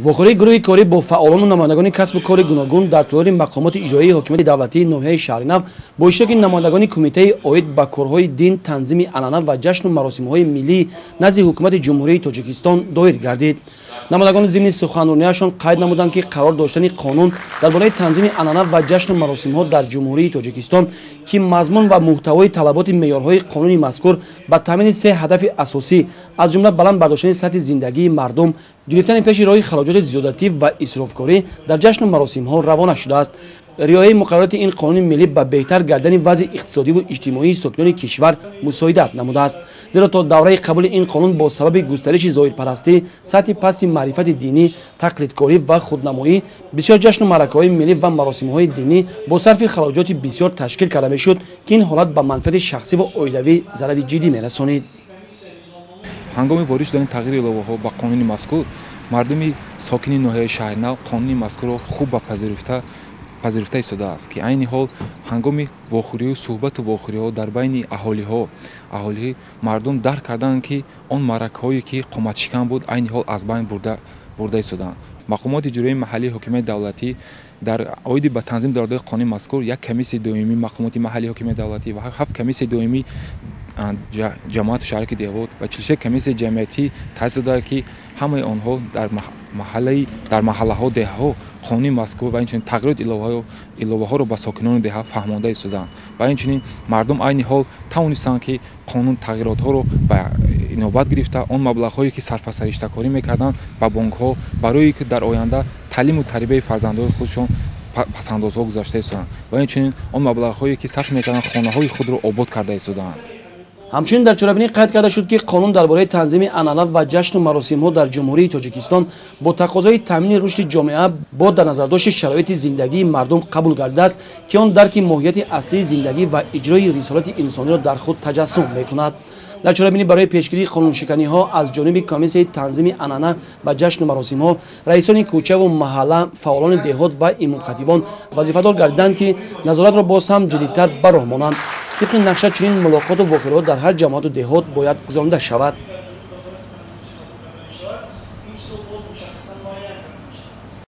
вохӯрии гурӯҳи корӣ бо фаъолону намояндагони касбу кори гуногун дар толори мақомоти иҷроии ҳокимияти давлатии ноҳияи Шаҳринав бо иштироки намояндагони кумитаи оид ба корҳои дин, танзими анъана ва ҷашну маросимҳои миллӣ назди ҳукумати ҷумҳурии Тоҷикистон доир гардид. намояндагон зимни суханронияшон қайд намуданд, ки қарор доштани қонун дар бораи танзими анъана ва ҷашну маросимҳо дар ҷумҳурии Тоҷикистон, ки мазмун ва муҳтавои талаботи меъёрҳои қонуни мазкур ба таъмини се ҳадафи асосӣ, аз ҷумла баланд бардоштани сатҳи зиндагии мардум, гирифтани пеши роҳи хароҷоти зиёдатӣ ва исрофкорӣ дар ҷашну маросимҳо равона шудааст. риояи муқаррароти ин қонуни миллӣ ба беҳтар гардидани вазъи иқтисодиву иҷтимоии сокинони кишвар мусоидат намудааст, зеро то давраи қабули ин қонун бо сабаби густариши зоҳирпарастӣ, сатҳи пасти маърифати динӣ, тақлидкорӣ ва худнамоӣ, бисёр ҷашну маъракаҳои миллӣ ва маросимҳои динӣ бо сарфи хароҷоти бисёр ташкил карда мешуд, ки ин ҳолат ба манфиати шахсӣ ва оилавӣ зарари ҷиддӣ мерасонид. ҳангоми ворид шудани тағйири иловаҳо ба қонуни мазкур, мардуми сокини ноҳияи Шаҳринав қонуни мазкурро хуб ба пазирифта истодааст, ки айни ҳол ҳангоми вохӯрию суҳбату вохӯриҳо дар байни аҳолӣ мардум дарк карданд, ки он маъракаҳое ки қоматшикан буд, айни ҳол аз байн бурда истоданд. мақомоти ҷумҳурии маҳаллии ҳокимияти давлатӣ дар оиди ба танзим дордаи қонуни мазкур як комиссияи доимӣ мақомоти маҳаллии ҳокимияти давлатӣ ва 7 комиссияи доимӣ ҷамоати шаҳраки деҳот ва 46 комиссияи ҷамъиятӣ таъсис доданд, ки ҳамаи онҳо дар маҳаллаҳо деҳаҳо қонуни мазкур ва инчунин тағйироти иловаҳоро ба сокинони деҳа фаҳмонда истоданд ва инчунин мардум айни ҳол тавонистанд, ки қонун тағйиротҳоро ба инобат гирифта он маблағҳое ки сарфасариштакорӣ мекарданд ба бонкҳо барое ки дар оянда таълиму тарбияи фарзандони худшон пасандозҳо гузашта истоданд ва инчунин он маблағҳое ки сарф мекарданд хонаҳои худро обод карда истоданд. ҳамчунин дар чорабинӣ қайд карда шуд, ки қонун дар бораи танзими анъана ва ҷашну маросимҳо дар ҷумҳурии Тоҷикистон бо тақозои таъмини рушди ҷомеа бо дар назардошти шароити зиндагии мардум қабул гардидааст, ки он дарки моҳияти аслии зиндагӣ ва иҷрои рисолати инсониро дар худ таҷассум мекунад. дар чорабинӣ барои пешгирии қонуншиканиҳо аз ҷониби комиссияи танзими анъана ва ҷашну маросимҳо, раисони кӯчаву маҳалла, фаъолони деҳот ва имомхатибон вазифадор гардиданд, ки назоратро боз ҳам ҷиддитар ба роҳ монанд. طبق نقشه چنین ملاقات و واقعات در هر جماعت و دهات باید گذرانده شود.